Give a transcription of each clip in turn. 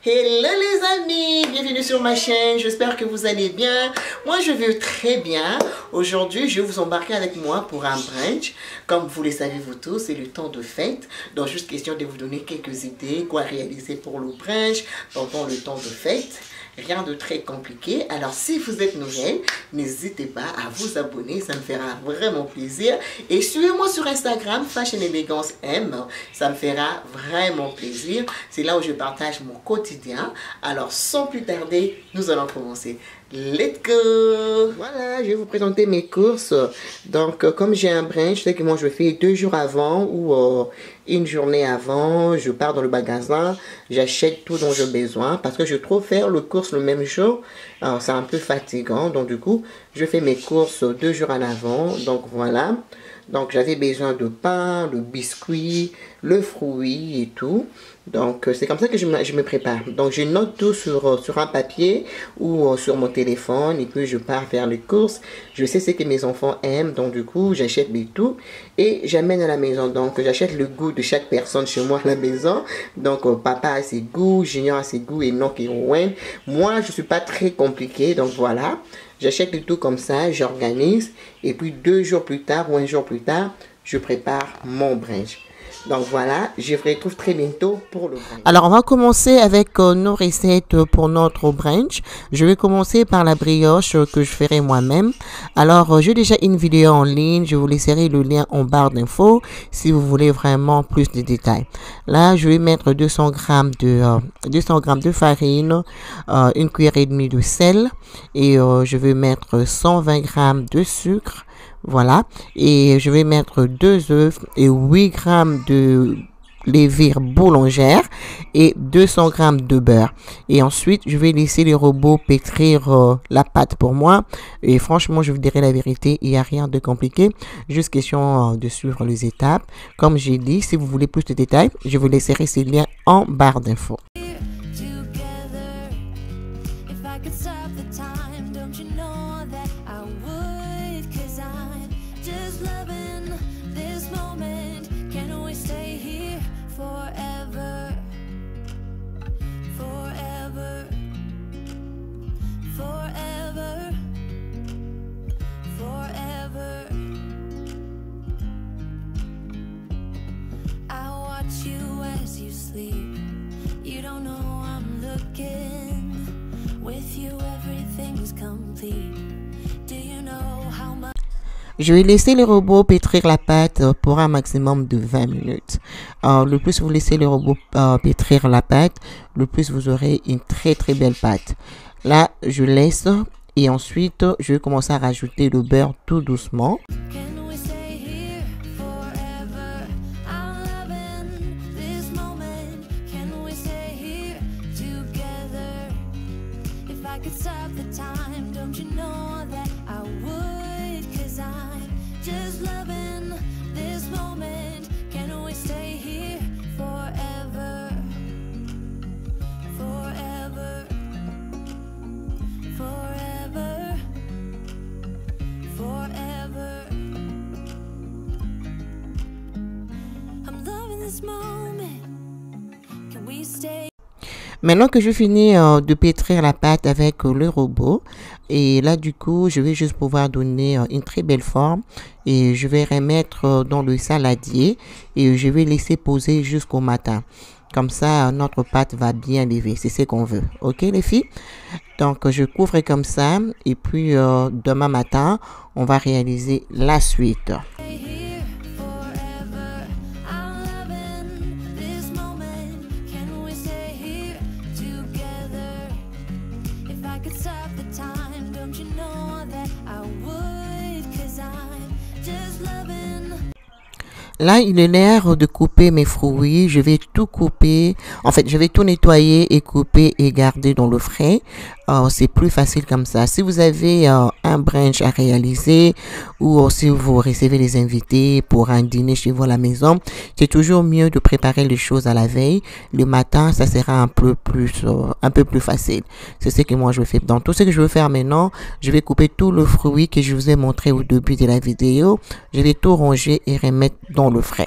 Hello les amis, bienvenue sur ma chaîne, j'espère que vous allez bien. Moi je vais très bien. Aujourd'hui je vais vous embarquer avec moi pour un brunch. Comme vous le savez vous tous, c'est le temps de fête. Donc juste question de vous donner quelques idées, quoi réaliser pour le brunch pendant le temps de fête. Rien de très compliqué. Alors si vous êtes nouvelle, n'hésitez pas à vous abonner, ça me fera vraiment plaisir. Et suivez-moi sur Instagram, Fashion Elegance M, ça me fera vraiment plaisir. C'est là où je partage mon quotidien. Alors sans plus tarder, nous allons commencer. Let's go! Voilà, je vais vous présenter mes courses. Donc, comme j'ai un brunch, je sais que moi je fais 2 jours avant ou une journée avant. Je pars dans le magasin, j'achète tout dont j'ai besoin parce que je trouve faire le course le même jour, c'est un peu fatigant. Donc, du coup, je fais mes courses 2 jours en avant. Donc, voilà. Donc, j'avais besoin de pain, de biscuits, le fruit et tout. Donc, c'est comme ça que je me prépare. Donc, je note tout sur un papier ou sur mon téléphone. Et puis, je pars faire les courses. Je sais ce que mes enfants aiment. Donc, du coup, j'achète les tout. Et j'amène à la maison. Donc, j'achète le goût de chaque personne chez moi à la maison. Donc, papa a ses goûts, Junior a ses goûts et Noc et Owen. Moi, je suis pas très compliqué. Donc, voilà. J'achète le tout comme ça. J'organise. Et puis, 2 jours plus tard ou un jour plus tard, je prépare mon brunch. Donc voilà, je vous retrouve très bientôt pour le brunch. Alors on va commencer avec nos recettes pour notre brunch. Je vais commencer par la brioche que je ferai moi-même. Alors j'ai déjà une vidéo en ligne, je vous laisserai le lien en barre d'infos si vous voulez vraiment plus de détails. Là je vais mettre 200 g de farine, une cuillère et demie de sel et je vais mettre 120 g de sucre. Voilà, et je vais mettre 2 œufs et 8 g de levure boulangère et 200 g de beurre. Et ensuite, je vais laisser les robots pétrir la pâte pour moi. Et franchement, je vous dirai la vérité, il n'y a rien de compliqué. Juste question de suivre les étapes. Comme j'ai dit, si vous voulez plus de détails, je vous laisserai ces liens en barre d'infos. Je vais laisser les robots pétrir la pâte pour un maximum de 20 minutes. Le plus vous laissez les robots pétrir la pâte, le plus vous aurez une très belle pâte. Là, je laisse et ensuite, je vais commencer à rajouter le beurre tout doucement. Maintenant que je finis de pétrir la pâte avec le robot, et là du coup je vais juste pouvoir donner une très belle forme et je vais remettre dans le saladier et je vais laisser poser jusqu'au matin. Comme ça notre pâte va bien lever, c'est ce qu'on veut. Ok les filles? Donc je couvre comme ça et puis demain matin on va réaliser la suite. Là, il est l'heure de couper mes fruits. Je vais tout couper. En fait, je vais tout nettoyer et couper et garder dans le frais. C'est plus facile comme ça. Si vous avez un brunch à réaliser ou si vous recevez les invités pour un dîner chez vous à la maison, c'est toujours mieux de préparer les choses à la veille. Le matin, ça sera un peu plus facile. C'est ce que moi je fais. Dans tout ce que je veux faire maintenant, je vais couper tout le fruit que je vous ai montré au début de la vidéo. Je vais tout ranger et remettre dans le frais.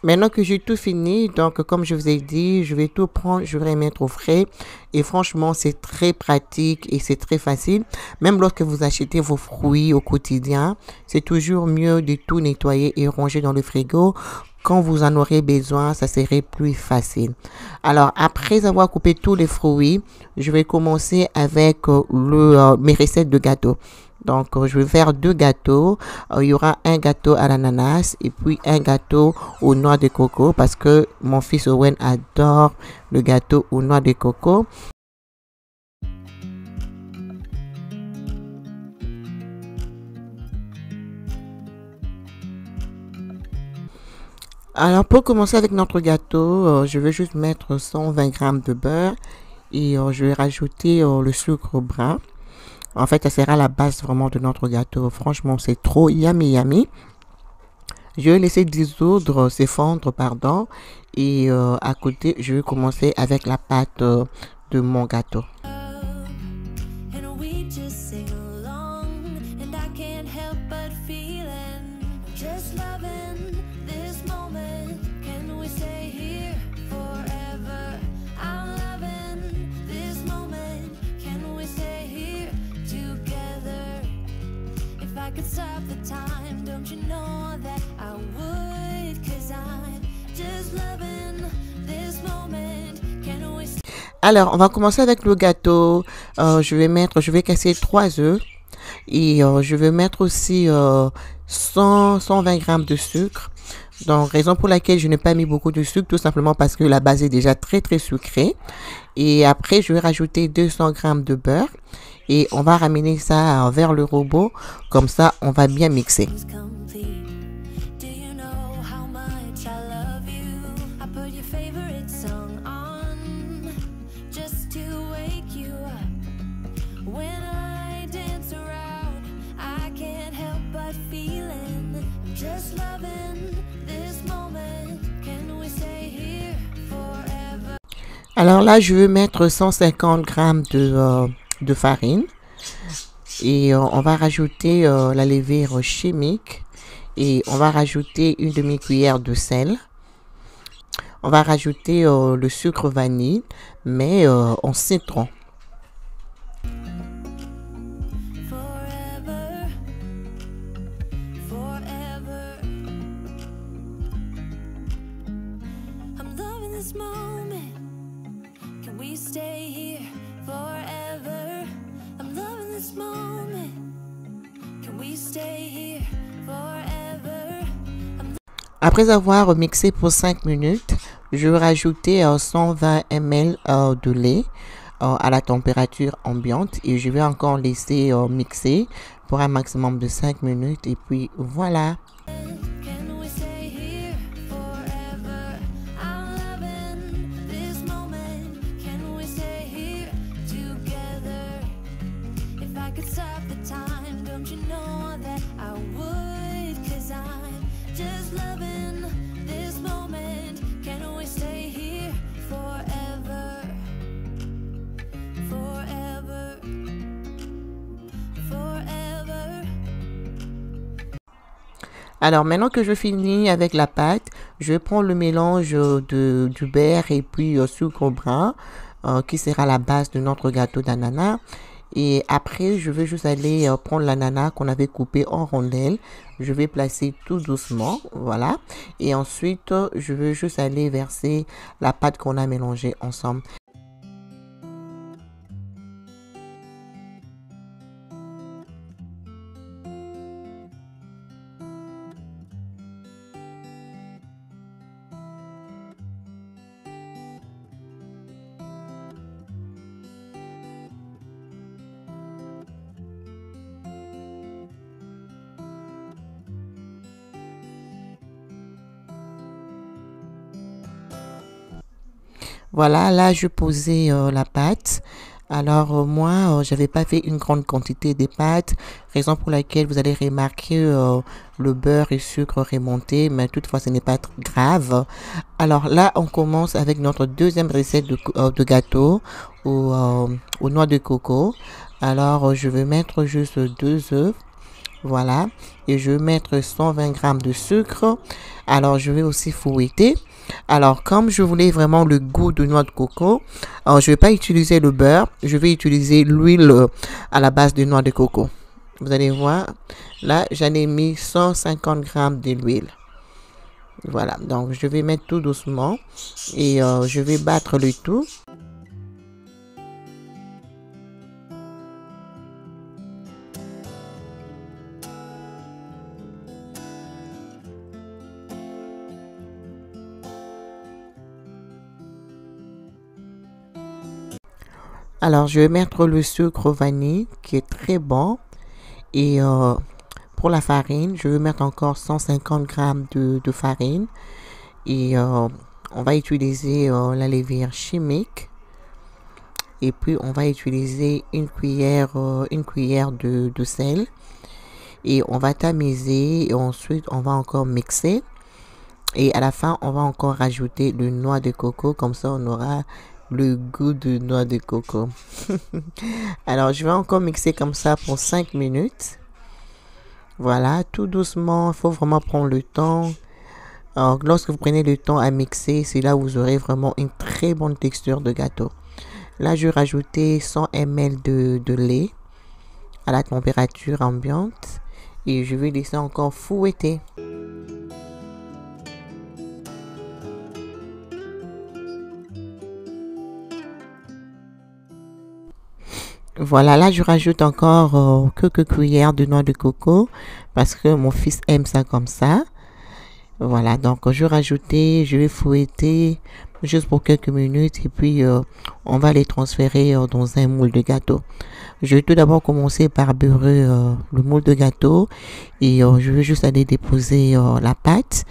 Maintenant que j'ai tout fini, donc comme je vous ai dit, je vais tout prendre, je vais mettre au frais. Et franchement, c'est très pratique et c'est très facile. Même lorsque vous achetez vos fruits au quotidien, c'est toujours mieux de tout nettoyer et ranger dans le frigo. Quand vous en aurez besoin, ça serait plus facile. Alors, après avoir coupé tous les fruits, je vais commencer avec mes recettes de gâteaux. Donc, je vais faire 2 gâteaux. Il y aura un gâteau à l'ananas et puis un gâteau aux noix de coco parce que mon fils Owen adore le gâteau aux noix de coco. Alors, pour commencer avec notre gâteau, je vais juste mettre 120 grammes de beurre et je vais rajouter le sucre brun. En fait, ça sera la base vraiment de notre gâteau. Franchement, c'est trop yummy yummy. Je vais laisser dissoudre, s'effondre, pardon. Et à côté, je vais commencer avec la pâte de mon gâteau. Alors, on va commencer avec le gâteau. Je vais casser 3 œufs et je vais mettre aussi 120 grammes de sucre. Donc, raison pour laquelle je n'ai pas mis beaucoup de sucre, tout simplement parce que la base est déjà très très sucrée. Et après, je vais rajouter 200 grammes de beurre et on va ramener ça vers le robot. Comme ça, on va bien mixer. Alors là, je vais mettre 150 grammes de farine et on va rajouter la levure chimique et on va rajouter une demi-cuillère de sel. On va rajouter le sucre vanille, mais en citron. Après avoir mixé pour 5 minutes, je vais rajouter 120 ml de lait à la température ambiante et je vais encore laisser mixer pour un maximum de 5 minutes et puis voilà. Alors maintenant que je finis avec la pâte, je vais prendre le mélange du beurre et puis sucre brun qui sera la base de notre gâteau d'ananas. Et après, je vais juste aller prendre l'ananas qu'on avait coupé en rondelles. Je vais placer tout doucement, voilà. Et ensuite, je vais juste aller verser la pâte qu'on a mélangée ensemble. Voilà, là je posais la pâte. Alors moi, j'avais pas fait une grande quantité de pâtes, raison pour laquelle vous allez remarquer le beurre et sucre remonter, mais toutefois ce n'est pas grave. Alors là, on commence avec notre deuxième recette de gâteau aux noix de coco. Alors je vais mettre juste 2 œufs Voilà. Et je vais mettre 120 grammes de sucre. Alors, je vais aussi fouetter. Alors, comme je voulais vraiment le goût de noix de coco, alors je ne vais pas utiliser le beurre. Je vais utiliser l'huile à la base de noix de coco. Vous allez voir, là, j'en ai mis 150 grammes de l'huile. Voilà, donc je vais mettre tout doucement et je vais battre le tout. Alors, je vais mettre le sucre vanille qui est très bon. Et pour la farine, je vais mettre encore 150 grammes de farine. Et on va utiliser la levure chimique. Et puis, on va utiliser une cuillère de sel. Et on va tamiser. Et ensuite, on va encore mixer. Et à la fin, on va encore rajouter le noix de coco. Comme ça, on aura le goût de noix de coco. Alors, je vais encore mixer comme ça pour 5 minutes. Voilà, tout doucement. Il faut vraiment prendre le temps. Alors, lorsque vous prenez le temps à mixer, c'est là où vous aurez vraiment une très bonne texture de gâteau. Là, je vais rajouter 100 ml de lait à la température ambiante. Et je vais laisser encore fouetter. Voilà, là je rajoute encore quelques cuillères de noix de coco parce que mon fils aime ça comme ça. Voilà, donc je vais rajouter, je vais fouetter juste pour quelques minutes et puis on va les transférer dans un moule de gâteau. Je vais tout d'abord commencer par beurrer le moule de gâteau et je vais juste aller déposer la pâte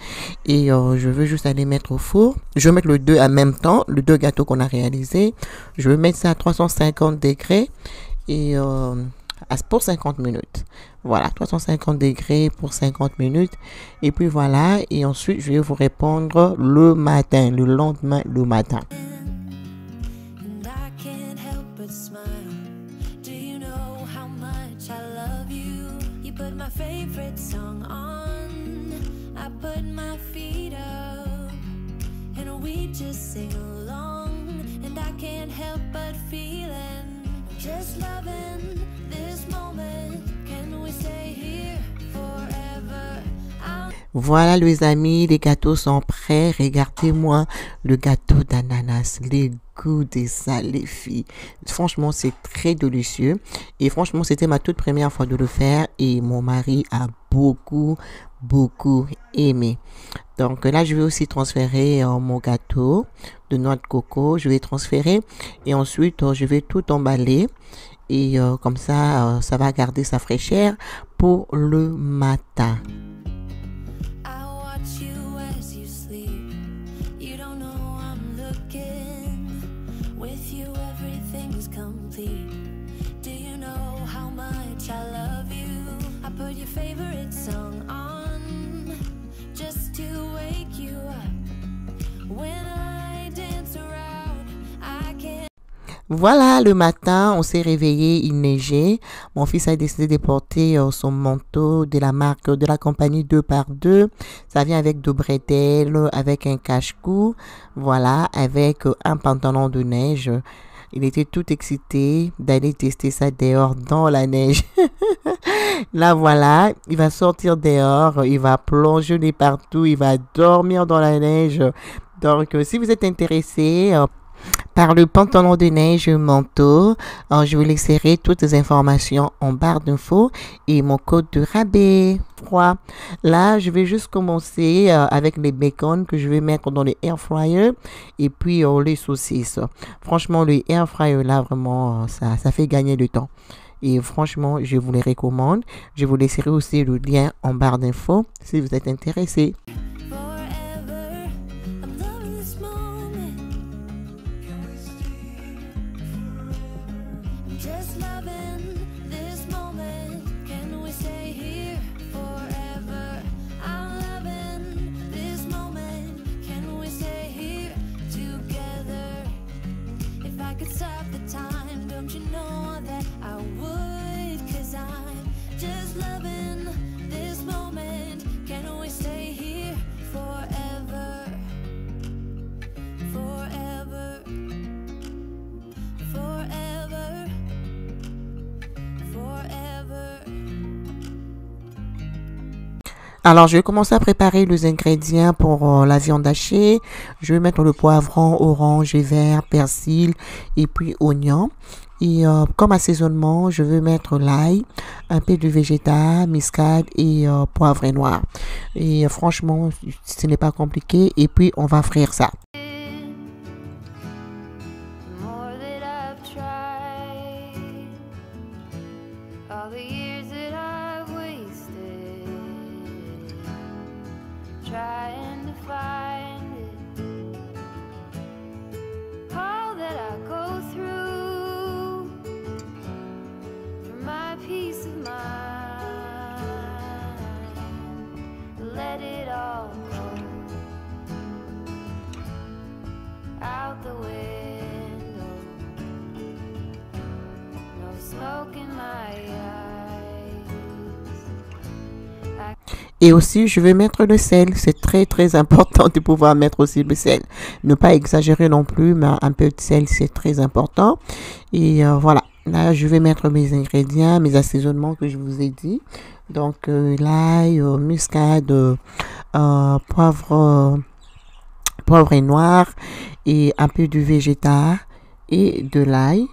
et je vais juste aller mettre au four. Je vais mettre le 2 en même temps, le 2 gâteaux qu'on a réalisé. Je vais mettre ça à 350 degrés et pour 50 minutes. Voilà, 350 degrés pour 50 minutes. Et puis voilà, et ensuite je vais vous répondre le matin, le lendemain, le matin. Just loving this moment. Can we stay here forever? Voilà les amis, les gâteaux sont prêts. Regardez-moi le gâteau d'ananas, les goûts de ça les filles. Franchement, c'est très délicieux. Et franchement, c'était ma toute première fois de le faire. Et mon mari a beaucoup aimé. Donc là, je vais aussi transférer mon gâteau de noix de coco. Je vais transférer et ensuite, je vais tout emballer. Et comme ça, ça va garder sa fraîcheur pour le matin. Voilà, le matin, on s'est réveillé, il neigeait. Mon fils a décidé de porter son manteau de la marque, de la compagnie 2x2. Ça vient avec deux bretelles, avec un cache-cou. Voilà, avec un pantalon de neige. Il était tout excité d'aller tester ça dehors dans la neige. Là, voilà, il va sortir dehors, il va plonger de partout, il va dormir dans la neige. Donc, si vous êtes intéressé par le pantalon de neige manteau, je vous laisserai toutes les informations en barre d'infos et mon code de rabais. Là, je vais juste commencer avec les bacon que je vais mettre dans le air fryer et puis les saucisses. Franchement, le air fryer là, vraiment, ça fait gagner du temps. Et franchement, je vous les recommande. Je vous laisserai aussi le lien en barre d'infos si vous êtes intéressé. Just loving Alors, je vais commencer à préparer les ingrédients pour la viande hachée. Je vais mettre le poivron, orange et vert, persil et puis oignon. Et comme assaisonnement, je vais mettre l'ail, un peu de végétal, muscade et poivre noir. Et franchement, ce n'est pas compliqué. Et puis, on va frire ça. The more that I've tried, all the years that I've wasted, trying to find it, all that I go through for my peace of mind, let it all go out the window, no smoke in my eyes. Et aussi, je vais mettre le sel. C'est très, très important de pouvoir mettre aussi le sel. Ne pas exagérer non plus, mais un peu de sel, c'est très important. Et voilà. Là, je vais mettre mes ingrédients, mes assaisonnements que je vous ai dit. Donc, l'ail, muscade, poivre et noir et un peu de végétal et de l'ail.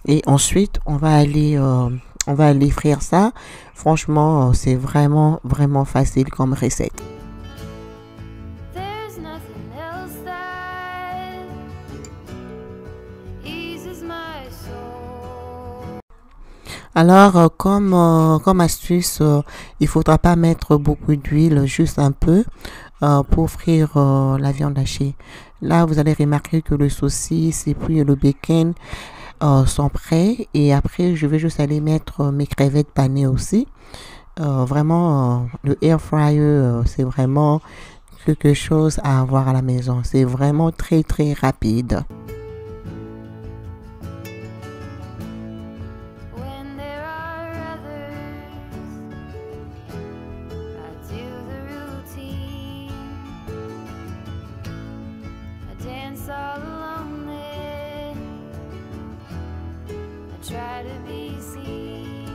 Et ensuite, on va aller frire ça. Franchement, c'est vraiment, vraiment facile comme recette. There's nothing else that eases my soul. Alors, comme astuce, il faudra pas mettre beaucoup d'huile, juste un peu pour frire la viande hachée. Là, vous allez remarquer que le saucisse et puis le bacon sont prêts. Et après, je vais juste aller mettre mes crevettes panées aussi. Vraiment, le air fryer, c'est vraiment quelque chose à avoir à la maison. C'est vraiment très, très rapide. When there are others, I do the routine. I dance all alone there. I try to be seen.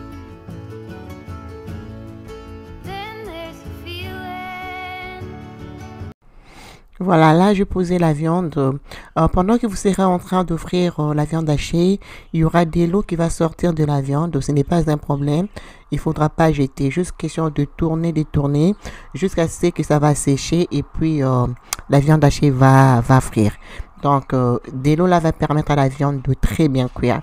Then there's a feeling. Voilà, là, je posais la viande. Pendant que vous serez en train de frire la viande hachée, il y aura de l'eau qui va sortir de la viande. Ce n'est pas un problème. Il ne faudra pas jeter. Juste question de tourner, détourner, jusqu'à ce que ça va sécher et puis la viande hachée va frire. Donc, de l'eau là va permettre à la viande de très bien cuire.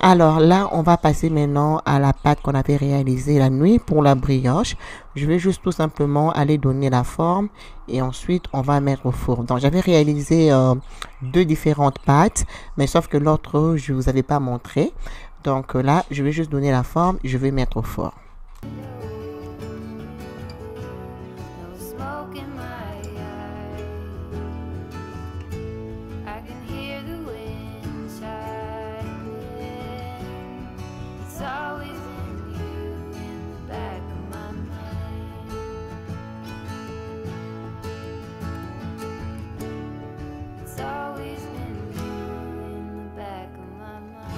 Alors là, on va passer maintenant à la pâte qu'on avait réalisée la nuit pour la brioche. Je vais juste tout simplement aller donner la forme et ensuite on va mettre au four. Donc j'avais réalisé deux différentes pâtes, mais sauf que l'autre, je vous avais pas montré. Donc là, je vais juste donner la forme, je vais mettre au four. No smoke in my eyes. I can hear the wind shining. It's always in you in the back of my mind. It's always been you in the back of my mind.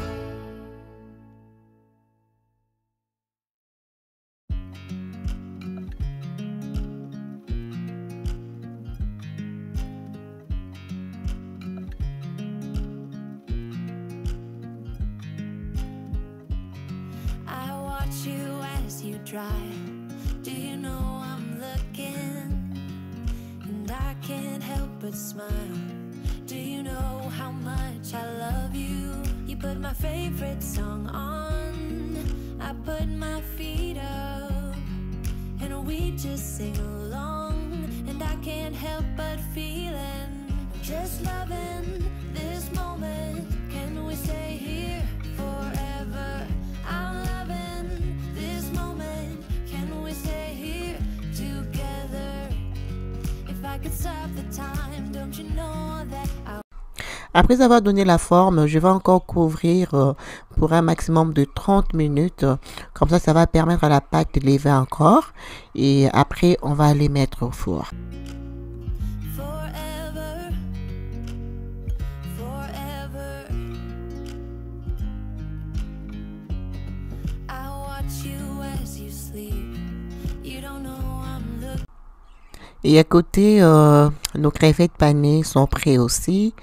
I watch you as you drive. Do you know I'm looking? And I can't help but smile. Do you know how much I love you? You put my favorite song on. I put my feet up. And we just sing along. And I can't help but feeling. Just loving this moment. Can we stay here forever? I'm loving this moment. Can we stay here together? If I could stop the time, don't you know that I Après avoir donné la forme, je vais encore couvrir pour un maximum de 30 minutes. Comme ça va permettre à la pâte de lever encore. Et après, on va les mettre au four. forever, forever. I watch you as you sleep. You don't know I'm Et à côté, nos crevettes panées sont prêtes aussi.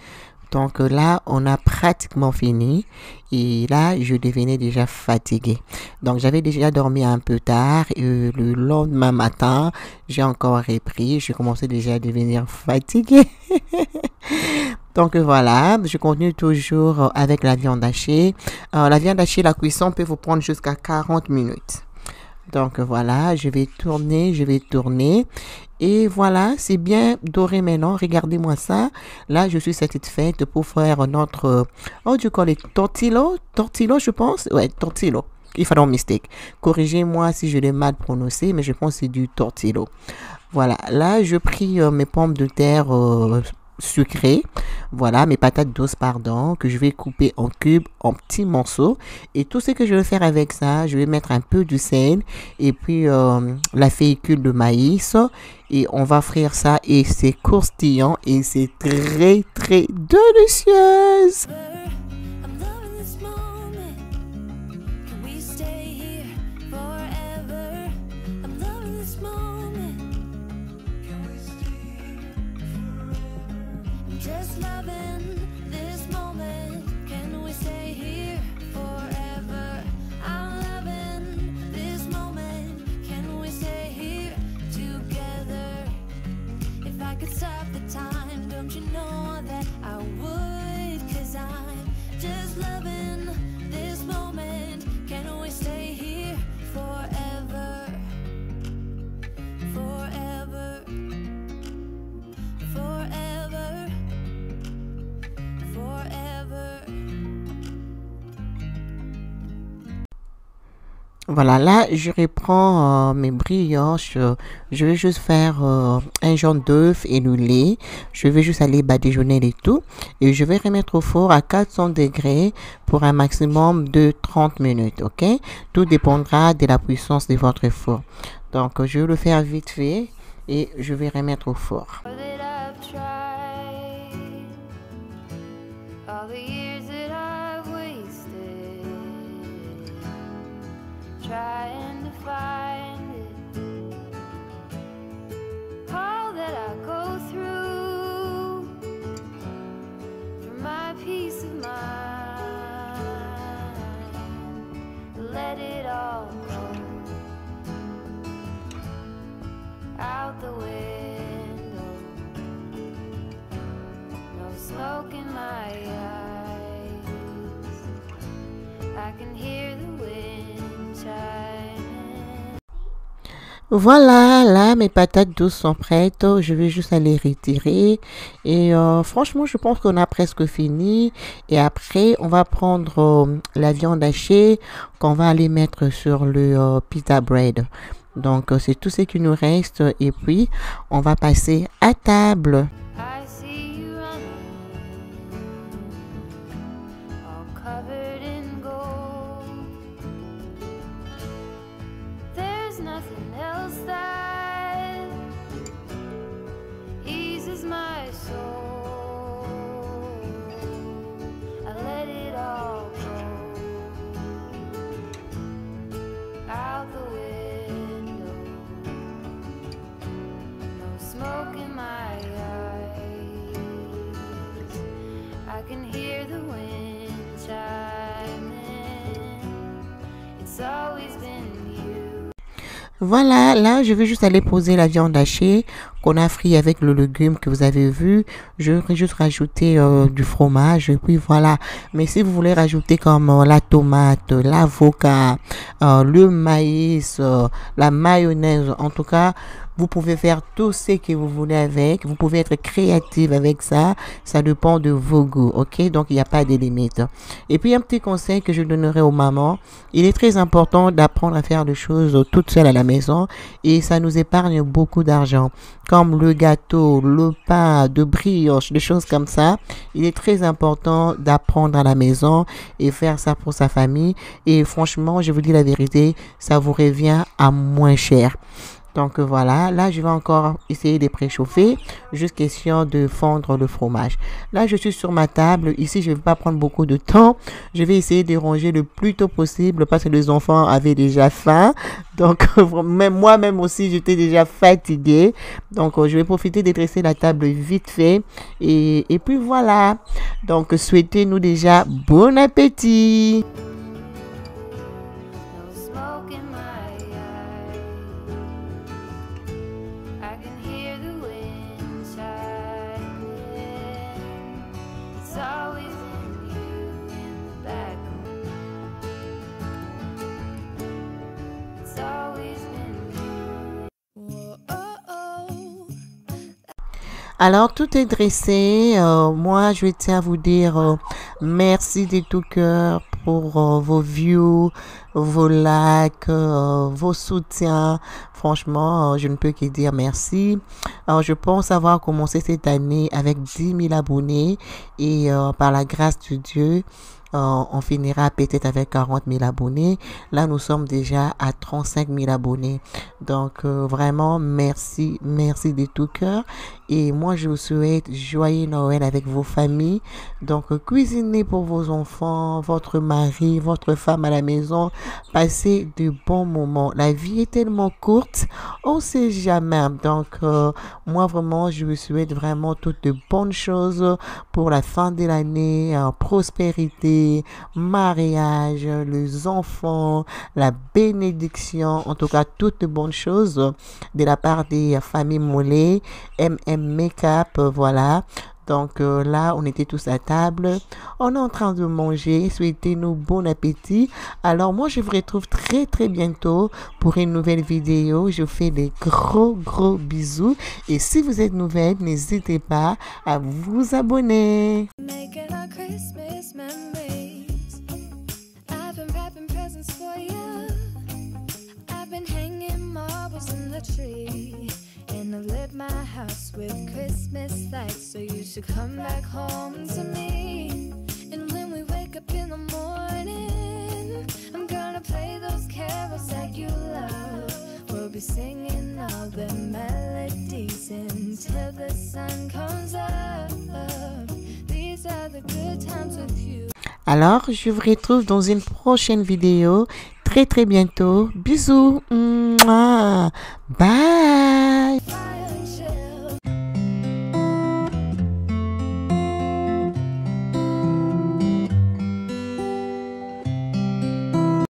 Donc là, on a pratiquement fini. Et là, je devenais déjà fatiguée. Donc j'avais déjà dormi un peu tard. Et le lendemain matin, j'ai encore repris. Je commençais déjà à devenir fatiguée. Donc voilà, je continue toujours avec la viande hachée. La viande hachée, la cuisson peut vous prendre jusqu'à 40 minutes. Donc voilà, je vais tourner. Et voilà, c'est bien doré maintenant. Regardez-moi ça. Là, je suis satisfaite pour faire notre, oh, du call it tortillo. Tortillo, je pense. Ouais, tortillo. If I don't mistake. Corrigez-moi si je l'ai mal prononcé, mais je pense que c'est du tortillo. Voilà, là, je pris mes pommes de terre sucrées. Voilà, mes patates douces, pardon, que je vais couper en cubes, en petits morceaux. Et tout ce que je vais faire avec ça, je vais mettre un peu du sel et puis la fécule de maïs. Et on va frire ça et c'est croustillant et c'est très, très délicieux. I'm loving this moment. Can we stay here forever? I'm loving this moment. Can we stay here forever? I'm just loving this moment. Can we stay here forever? I'm loving this moment. Can we stay here together? If I could stop the time, don't you know that I would? 'Cause I'm just loving this moment. Can we stay here forever? Forever. Forever. Forever. Voilà, là, je reprends mes brioches. Je vais juste faire un jaune d'œuf et du lait. Je vais juste aller badigeonner et tout. Et je vais remettre au four à 400 degrés pour un maximum de 30 minutes, ok? Tout dépendra de la puissance de votre four. Donc, je vais le faire vite fait et je vais remettre au four. That I've tried, all the years that I've wasted, trying to find it, all that I go through for my peace of mind. Let it all go out the window. No smoke in my eyes. I can hear the wind chiming. Voilà, là, mes patates douces sont prêtes. Je vais juste aller retirer. Et franchement, je pense qu'on a presque fini. Et après, on va prendre la viande hachée qu'on va aller mettre sur le pita bread. Donc, c'est tout ce qui nous reste. Et puis, on va passer à table. I see you running, all covered in gold. There's nothing else that eases my soul. I let it all go out the window. No smoke in my eyes. I can hear the wind chiming. It's always been you. Voilà, là, je vais juste aller poser la viande hachée qu'on a frit avec le légume que vous avez vu. Je vais juste rajouter du fromage et puis voilà. Mais si vous voulez rajouter comme la tomate, l'avocat, le maïs, la mayonnaise, en tout cas, vous pouvez faire tout ce que vous voulez avec. Vous pouvez être créative avec ça. Ça dépend de vos goûts, ok? Donc, il n'y a pas de limite. Et puis, un petit conseil que je donnerai aux mamans. Il est très important d'apprendre à faire des choses toutes seules à la maison. Et ça nous épargne beaucoup d'argent. Comme le gâteau, le pain de brioche, des choses comme ça. Il est très important d'apprendre à la maison et faire ça pour sa famille. Et franchement, je vous dis la vérité, ça vous revient à moins cher. Donc voilà, là je vais encore essayer de préchauffer, juste question de fondre le fromage. Là je suis sur ma table, ici je ne vais pas prendre beaucoup de temps, je vais essayer de ranger le plus tôt possible parce que les enfants avaient déjà faim. Donc même moi-même aussi j'étais déjà fatiguée. Donc je vais profiter de dresser la table vite fait et puis voilà. Donc souhaitez-nous déjà bon appétit. No smoke in my eyes. I can hear the wind chiming. It's always in you in the back of me. It's always been you. Whoa, oh, oh. Alors, tout est dressé. Moi, je tiens à vous dire merci de tout cœur pour vos views, vos likes, vos soutiens. Franchement, je ne peux que dire merci. Alors, je pense avoir commencé cette année avec 10 000 abonnés et par la grâce de Dieu, on finira peut-être avec 40 000 abonnés. Là, nous sommes déjà à 35 000 abonnés. Donc, vraiment, merci, merci de tout cœur. Et moi, je vous souhaite joyeux Noël avec vos familles. Donc, cuisinez pour vos enfants, votre mari, votre femme à la maison. Passez de bons moments. La vie est tellement courte, on ne sait jamais. Donc, moi, vraiment, je vous souhaite vraiment toutes de bonnes choses pour la fin de l'année, prospérité, mariage, les enfants, la bénédiction, en tout cas toutes de bonnes choses de la part des familles Mollet, Make-up, voilà. Donc là, on était tous à table, on est en train de manger, souhaitez-nous bon appétit. Alors moi, je vous retrouve très très bientôt pour une nouvelle vidéo. Je vous fais des gros bisous et si vous êtes nouvelle, n'hésitez pas à vous abonner. Making our Christmas memories. I've been wrapping presents for you. I've been hanging marbles in the tree. And I've lit my house with Christmas lights. So you should come back home to me. And when we wake up in the morning, I'm gonna play those carols that you love. We'll be singing all the melodies until the sun comes up. These are the good times with you. Alors, je vous retrouve dans une prochaine vidéo très très bientôt. Bisous. Mouah. Bye.